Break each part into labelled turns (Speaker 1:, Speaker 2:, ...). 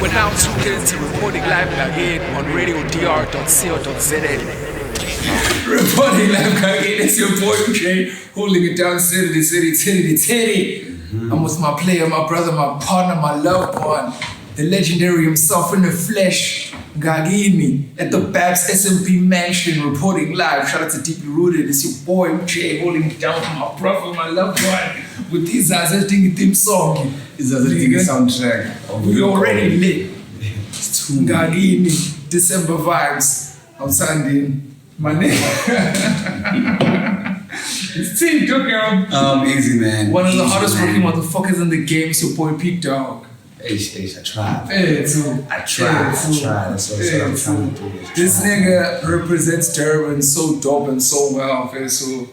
Speaker 1: We're now tuned into recording live again on RadioDR.co.za. Reporting live again, it's your boy Jay, holding it down city to city. I'm with my player, my brother, my partner, my loved one, the legendary himself in the flesh, Ngakini, at the Babs SMP Mansion, reporting live. Shout out to Deeply Rooted. It's your boy Jay, holding it down for my brother, my loved one, with these Azazing theme song.
Speaker 2: It's a soundtrack.
Speaker 1: We already lit. Ngakini, December vibes. I'm standing. My name. It's Team Dogg.
Speaker 2: Easy, man.
Speaker 1: One of the hardest working motherfuckers in the game is your boy PDogg.
Speaker 2: I tried.
Speaker 1: I
Speaker 2: tried. That's what I'm trying to do.
Speaker 1: This nigga represents Durban so dope and so well. So,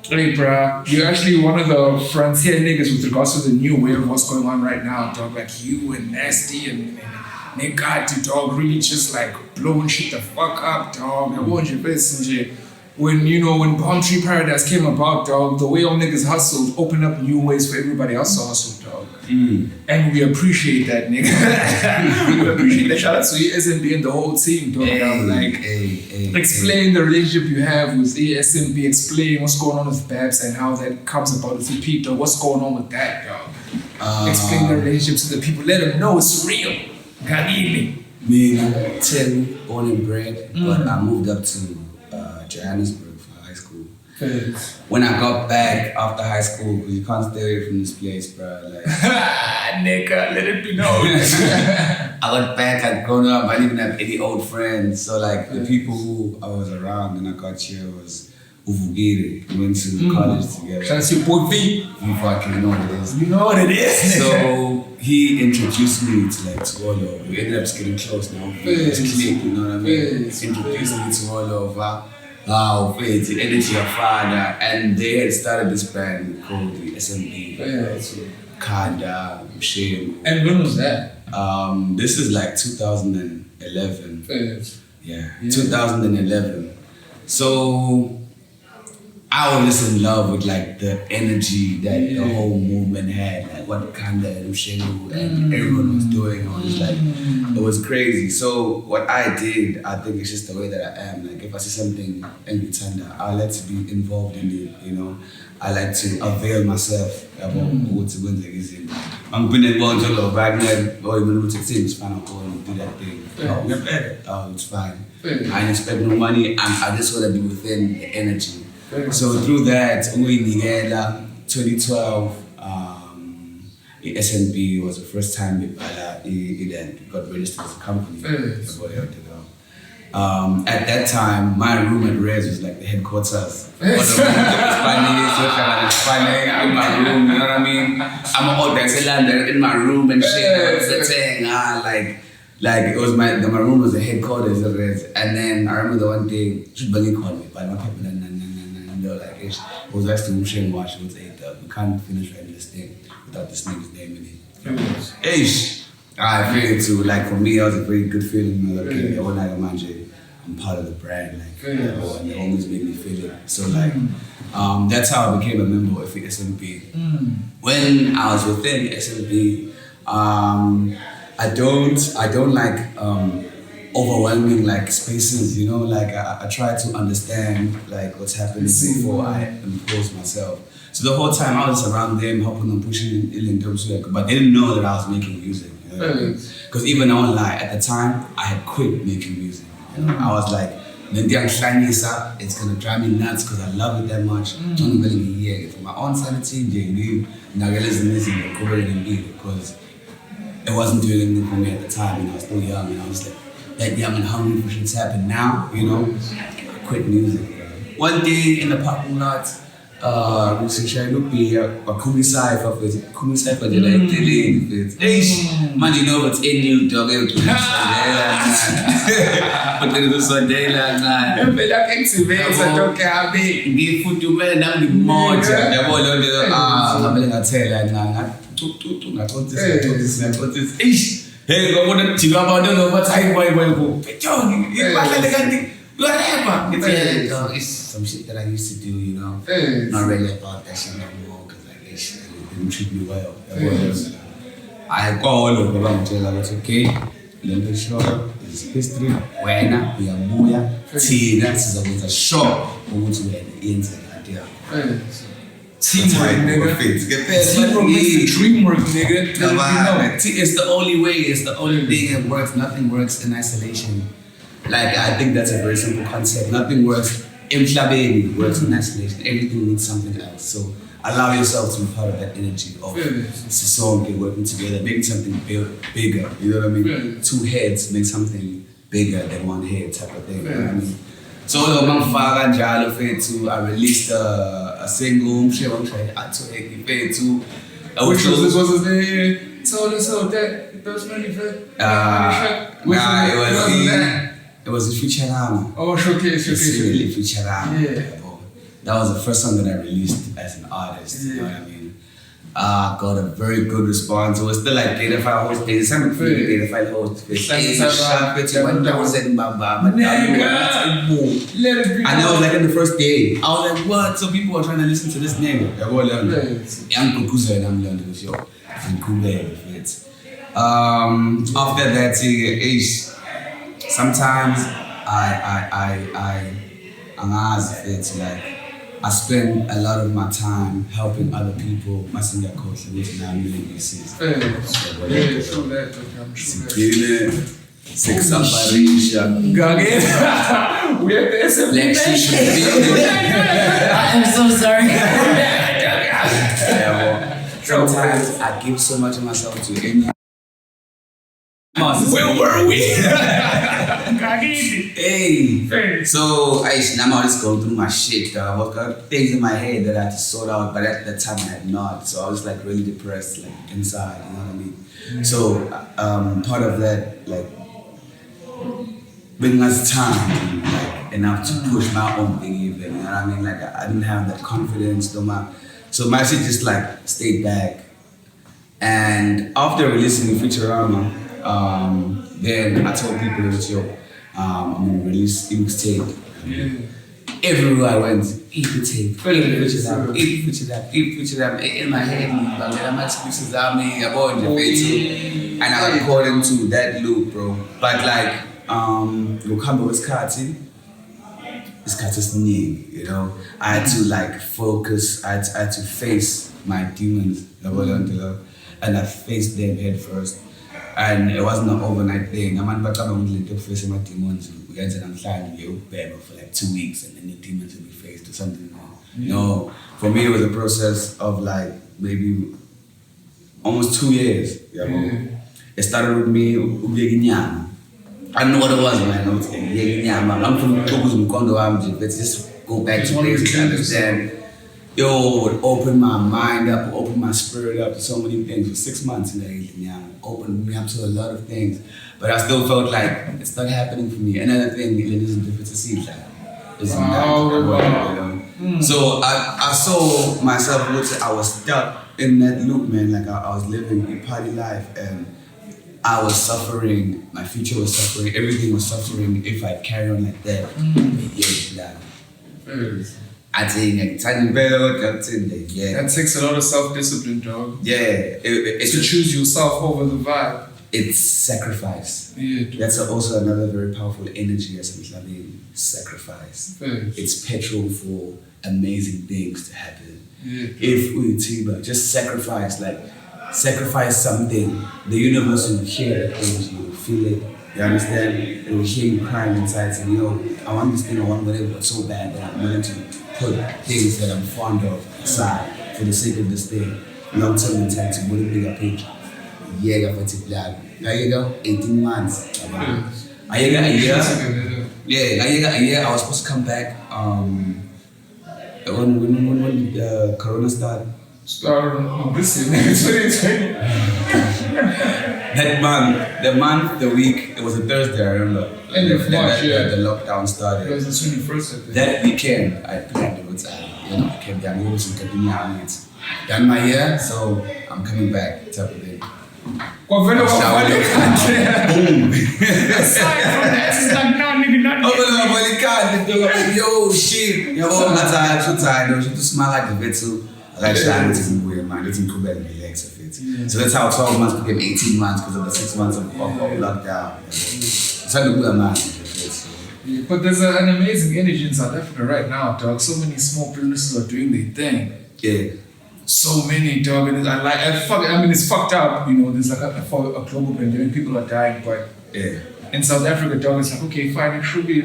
Speaker 1: hey, bruh, you're actually one of the frontier niggas with regards to the new wave of what's going on right now, dog. Like you and Nasty and nigga to dog, really just like blowing shit the fuck up, dog. I want you to when Palm Tree Paradise came about, dog, the way all niggas hustled opened up new ways for everybody else to hustle, dog. And we appreciate that, nigga. We appreciate that. Shout out to SMB and the whole team, dog. Explain the relationship you have with SMB, explain what's going on with Babs and how that comes about with Pete, dog. What's going on with that, dog? Explain the relationship to the people. Let them know it's real. Ngakini.
Speaker 2: Me, I'm 10, born and bred, but I moved up to Johannesburg for high school. When I got back after high school, because you can't stay away from this place, bro. Like,
Speaker 1: nigga, let it be known.
Speaker 2: I got back, I'd grown up, I didn't even have any old friends. So like the people who I was around when I got here was Uvugire. We went to college together.
Speaker 1: Shout out to your boy V.
Speaker 2: You fucking know what it is.
Speaker 1: You know what it is.
Speaker 2: So he introduced me to like Tuolo. We ended up getting close now. It's click, you know what I mean? Introduced me to all of wow, the energy of father, and they had started this band called the SMB. Kanda, Shame.
Speaker 1: And when was that?
Speaker 2: This is like 2011. Yeah, 2011. So I was just in love with like the energy that the whole movement had, like what Kanda and Shame and everyone was doing. I was like, it was crazy. So what I did, I think it's just the way that I am. Like if I see something in Vitanda, I like to be involved in it, you know. I like to avail myself about what's going to I'm being involved in the back then, or even with the things, fine, I'll go and do that thing. Oh, it's fine. I didn't expect no money, I just want to be within the energy. So through that, 2012, SNB was the first time it got registered as a company. At that time, my room at Rez was like the headquarters. In my room, you know what I mean? I'm an old Bexelander in my room and shit. Like it was my room was the headquarters of Rez. And then I remember the one day, Shubali called me, but my people and they were like, it was actually Mushin Wash, it was 8 we can't finish writing this thing without this nigga's name in it. I feel it too. Like for me, it was a very good feeling. Like, okay, when I imagine I'm part of the brand, like, and they always make me feel it. So like, that's how I became a member of SMP. When I was within SMP, I don't like overwhelming like spaces, you know. Like I try to understand like what's happening before I impose myself. So the whole time I was around them, helping them, pushing in, but they didn't know that I was making music. Because even I won't lie, at the time I had quit making music. You know? I was like, it's gonna drive me nuts because I love it that much. Only really a year for my own sanity, because it wasn't doing anything for me at the time, and I was still young, and I was like that young and hungry for shit to happen now, you know. I quit music. One day in the parking lot, man, you know what's in you, dog. But then it was one day like that. Give food to men, I'm the more. Hey, I want to about whatever. It's some shit that I used to do, you know. Not really about that shit no more because like, it didn't treat me well. I call over ngitshela ukuthi okay lento eshoyo is history wena uyabuya thina sizokwenza sure ukuthi wena yenze kanti yakho.
Speaker 1: Teamwork, nigga. Teamwork makes the dream work, nigga.
Speaker 2: It's the only way. It's the only thing that works. Nothing works in isolation. Like I think that's a very simple concept. Nothing works in Flabeni. Works in isolation. Everything needs something else. So allow yourself to be part of that energy of society working together, making something bigger. You know what I mean? Two heads make something bigger than one head, type of thing. You know what I mean? So I released a single. Which was
Speaker 1: his name? Told us so that those money for.
Speaker 2: It was a Futurama.
Speaker 1: Oh, showcase.
Speaker 2: Futurama.
Speaker 1: Yeah.
Speaker 2: That was the first song that I released as an artist. You know what I mean? Got a very good response. It was still like data file host. There's some data file host. And I was like in the first day, I was like, what? So people are trying to listen to this nigga. After that, sometimes I spend a lot of my time helping other people. Masinga coach, which now I'm really busy. Six up Arisha.
Speaker 1: We have the SM.
Speaker 2: I'm so sorry. Sometimes I give so much of myself to any. Where were we? Hey. So I'm just going through my shit. I got things in my head that I had to sort out, but at that time I had not. So I was like really depressed, like inside. You know what I mean? So part of that, like, bringing us time, like, enough to push my own thing even. You know what I mean? Like I didn't have that confidence. So my shit just like stayed back. And after releasing Futurama, then I told people that I'm gonna release mixtape. Everywhere I went, tape, Futurama, in my head, I'm excuses on me, and I got caught into that loop, bro. But like, it's new, you know. I had to like focus, I had to face my demons, and I faced them head first. And it wasn't an overnight thing. I'm not going to face my demons. We guys are for like 2 weeks, and then the demons will be faced or something. No, for me it was a process of like maybe almost 2 years. It started with me. I don't know what it was, man. I was like, I'm from Togo. Let's just go back to basics and understand. It opened my mind up, opened my spirit up to so many things. For 6 months, opened me up to a lot of things. But I still felt like it's not happening for me. Another thing, it isn't different to see that. So I saw myself, I was stuck in that loop, man. Like I was living a party life, and I was suffering. My future was suffering. Everything was suffering. If I carry on like that, I think
Speaker 1: that takes a lot of self-discipline, dog.
Speaker 2: Yeah, it's
Speaker 1: to choose yourself over the vibe.
Speaker 2: It's sacrifice.
Speaker 1: Yeah,
Speaker 2: that's also another very powerful energy as a sacrifice. It's petrol for amazing things to happen. If we just sacrifice something, the universe will hear that energy, will feel it. You understand? It will hear you crying inside, saying, I want this thing, I want whatever, but so bad that I'm willing to put things that I'm fond of aside for the sake of this thing. Long-term mentality, what a bigger picture. Yeah, there you go, 18 months. A year, I was supposed to come back when the Corona started.
Speaker 1: This year, 2020.
Speaker 2: That month, the week, it was a Thursday, I remember.
Speaker 1: End of March,
Speaker 2: the lockdown started.
Speaker 1: It was the 21st, I think.
Speaker 2: That weekend, I planned it with I came down here with some Ngakini. Done my year, so I'm coming back, type of thing.
Speaker 1: Boom!
Speaker 2: Aside from that, it's like, no, nigga, not yo, shit. I'm too tired, though. You smell like the bit too. I like to weird, man. It's in Quebec, relax a bit. So that's how 12 months became 18 months because of the 6 months of lockdown. It's like a good man.
Speaker 1: Yeah, but there's an amazing energy in South Africa right now, dog. So many small businesses are doing their thing.
Speaker 2: Yeah.
Speaker 1: So many, dog, and it's fucked up. You know, there's like a global pandemic, people are dying, but in South Africa, dog, it's like, okay, fine, actually,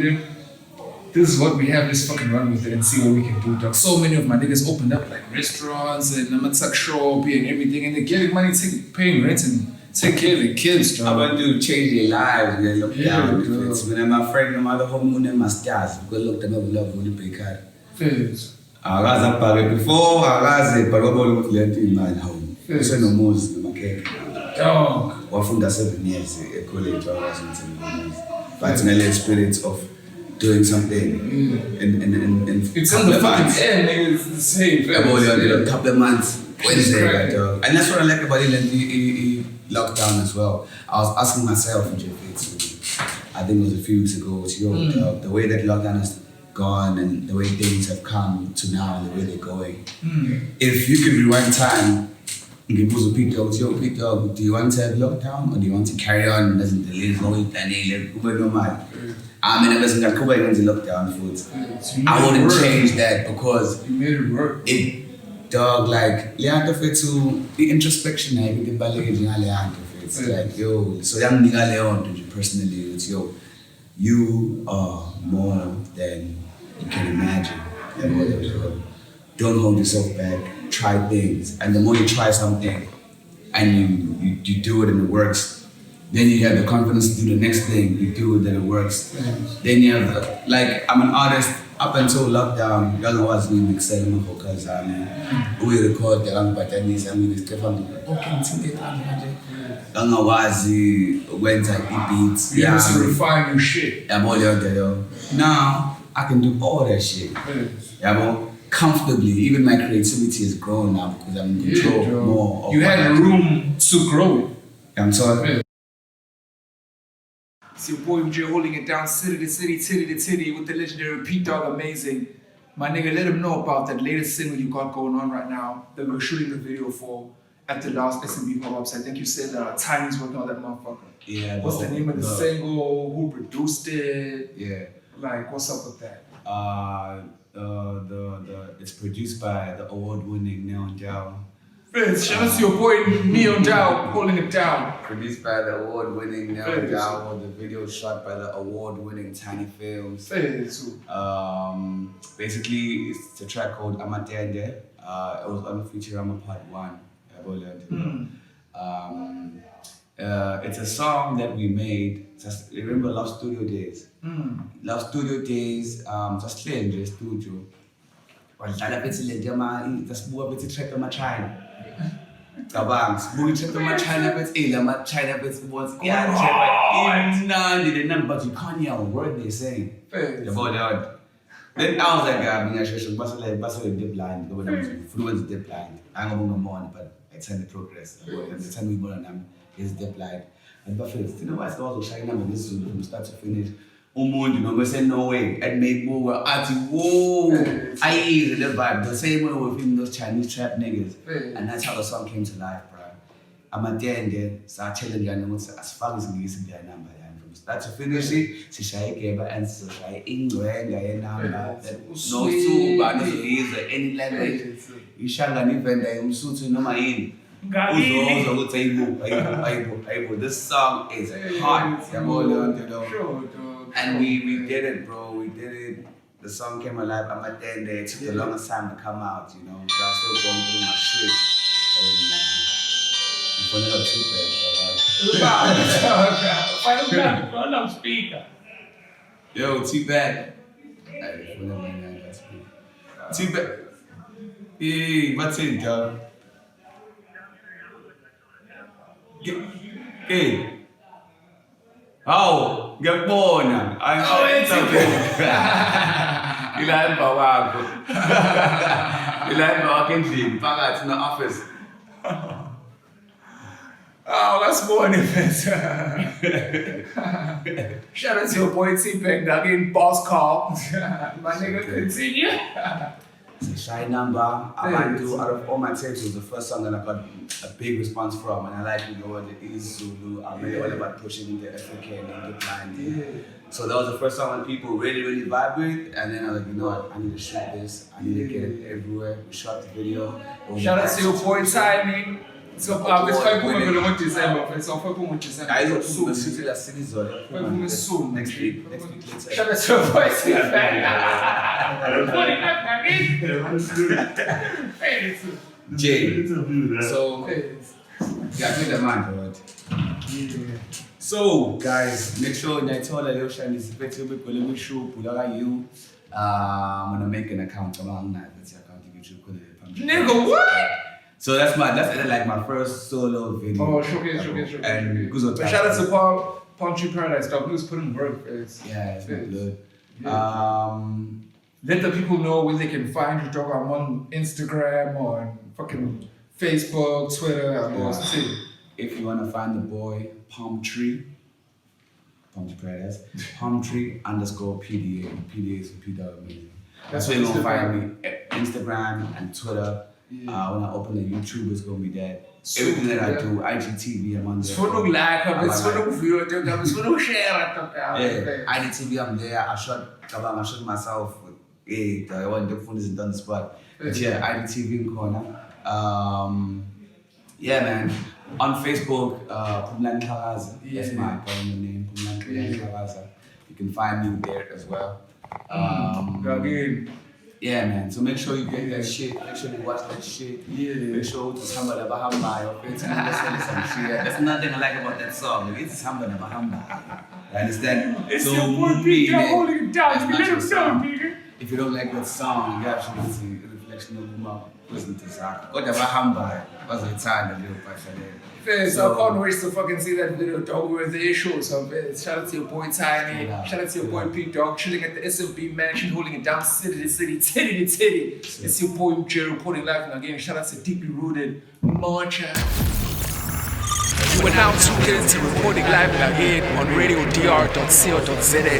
Speaker 1: this is what we have, let's fucking run with it and see what we can do, dog. So many of my niggas opened up like restaurants and amatsak shop and everything, and they're getting money, paying rent and take care of their kids, dog.
Speaker 2: I want to change their lives, they look down. When my friend, no matter how many masters, go look them up, love, really big card.
Speaker 1: Fizz.
Speaker 2: Before I but what let in my home. So no more, no cake.
Speaker 1: Dog.
Speaker 2: Wafunda 7 years at college, I was in but an experience of doing something in
Speaker 1: it's in the fucking air, nigga. It's the same.
Speaker 2: A couple of months. Wednesday, dog. And that's what I like about the lockdown as well. I was asking myself, I think it was a few weeks ago, dog, the way that lockdown has gone and the way things have come to now and the way they're going. If you could rewind time, PDogg, do you want to have lockdown or do you want to carry on as in the little normal? I mean, I wasn't going to go into lockdown food. I wouldn't change that because
Speaker 1: you made it work.
Speaker 2: Dog, like, the introspection, it's like, yo, so personally, it's yo, you are more than you can imagine. Don't hold yourself back, try things. And the more you try something and you do it and it works, then you have the confidence to do the next thing, you do it and it works. Then you have I'm an artist up until lockdown, I was doing excelling vocals, we record the Batanis, went beats.
Speaker 1: You have to refine your shit.
Speaker 2: Now I can do all that shit. Comfortably, even my creativity has grown now because I'm in control more.
Speaker 1: You had room to grow it.
Speaker 2: I'm sorry.
Speaker 1: It's your boy MJ holding it down, city to city, titty to titty with the legendary PDogg Amazing. My nigga, let him know about that latest single you got going on right now that we're shooting the video for at the last SMB pop-up site. I think you said Tiny's working on that motherfucker.
Speaker 2: Yeah.
Speaker 1: What's the name of the single? Who produced it?
Speaker 2: Yeah.
Speaker 1: Like, what's up with that?
Speaker 2: It's produced by the award-winning Neon Dow.
Speaker 1: Friends, shout out to your boy Neon Dow holding it down.
Speaker 2: Produced by the award-winning Neon Dow. The video shot by the award-winning Tiny Films. Basically, it's a track called Amatende. It was on Futurama Part 1. It's a song that we made. Just remember Love Studio Days. Love Studio Days. Just playing the studio. Wadlala bethi le nto sasibuka bethi track ama-China. Cabanga, sibuka track ama-China bethi lama-China bethi both imnandi the number but you can't hear a word they're saying. Then I was like, ngiyashesha basele the blind ngoba nami fluent the blind. Angibonga but I tend to progress. The time we born nami is the blind. And bafethu thina wasikwazi ukushaya inamba ngesizulu from start to finish. Umuntu noma no way and make more athi whoa I easy the vibe the same way with him those Chinese trap niggas and that's how the song came to life, bro. Amatende satshela njani ukuthi asifake izingisi kuya number yani from start to finish sishaye igeba and sishaye ingcwenga yenamba no suba nozoyiza any language ishangana ivenda yomsuthu noma yini Ngakini ukuthi this song is hot. Sure, and we did it, bro. We did it. The song came alive. I'm at the end. It took the longest time to come out, you know. I was still going through my shit. I'm putting it up too bad, alright?
Speaker 1: Find a speaker.
Speaker 2: Yo, T-Bag. T-Bag. Hey, what's it, dog? Hey. Oh, ngiyakubona. Ila emva wakho. Ila emva wakho endlini phakathi office.
Speaker 1: Oh, that's more than it. Shout out to your boy T-Bag, Ngakini boss call. My nigga, continue.
Speaker 2: It's a shy number. Out of all my tapes, it was the first song that I got a big response from, and I like it is Zulu. I'm really all about pushing into African and the blind. So that was the first song that people really vibe with, and then I was like, you know what, I need to shoot this. I need to get it everywhere. We shot the video.
Speaker 1: Shout out to your boy Tiny. So it's 5 December. It's on 5 December.
Speaker 2: I was soon. Soon. Next week.
Speaker 1: Shout out to your boy
Speaker 2: Jay. So yeah, do the man, right? So guys, make sure you tell the Ocean is better with the show. I'm gonna make an account around that. That's your account YouTube.
Speaker 1: Nigga, what?
Speaker 2: So that's like my first solo video.
Speaker 1: Oh, showcase.
Speaker 2: And
Speaker 1: But shout out to Punchy Paradise, dog. He was putting work. It's
Speaker 2: good.
Speaker 1: Yeah. Let the people know where they can find you, dog. I'm on Instagram, on fucking Facebook, Twitter, and all that.
Speaker 2: If you wanna find the boy, Punchy Paradise, Punchy _ PDA. PDA is for PDogg. That's where you're gonna find me. Instagram and Twitter. When I open the YouTube, it's gonna be there. Everything that I do, IGTV, I'm on there.
Speaker 1: It's for no like, it's for no view, it's for no share.
Speaker 2: IGTV, I'm there. I shot myself. I want the phone isn't on the spot. But yeah, IGTV in corner. Yeah, man. On Facebook, Pumlan Karaza. That's my permanent name, Pumlan Karaza. You can find me there as well. Yeah, man. So make sure you get that shit. Make sure you watch that shit. Make sure to Samba da Bahamba. That's nothing I like about that song. It's Samba da Bahamba. You understand?
Speaker 1: It's your boy PDogg holding it down. Let him know, nigga.
Speaker 2: If you don't like that song, you actually see a reflection of Uma. Listen to Saka. What the Bahamba was a time that you
Speaker 1: So I can't wait to fucking see that video, dog, with the issues. So shout out to your boy Tiny, shout out to your boy PDogg, chilling at the SMB mansion, holding it down city to city, titty to titty. It's your boy Jerry reporting live in Ngakini. Shout out to Deeply Rooted Marcha. You are now tuned in to reporting live again on RadioDR.co.za.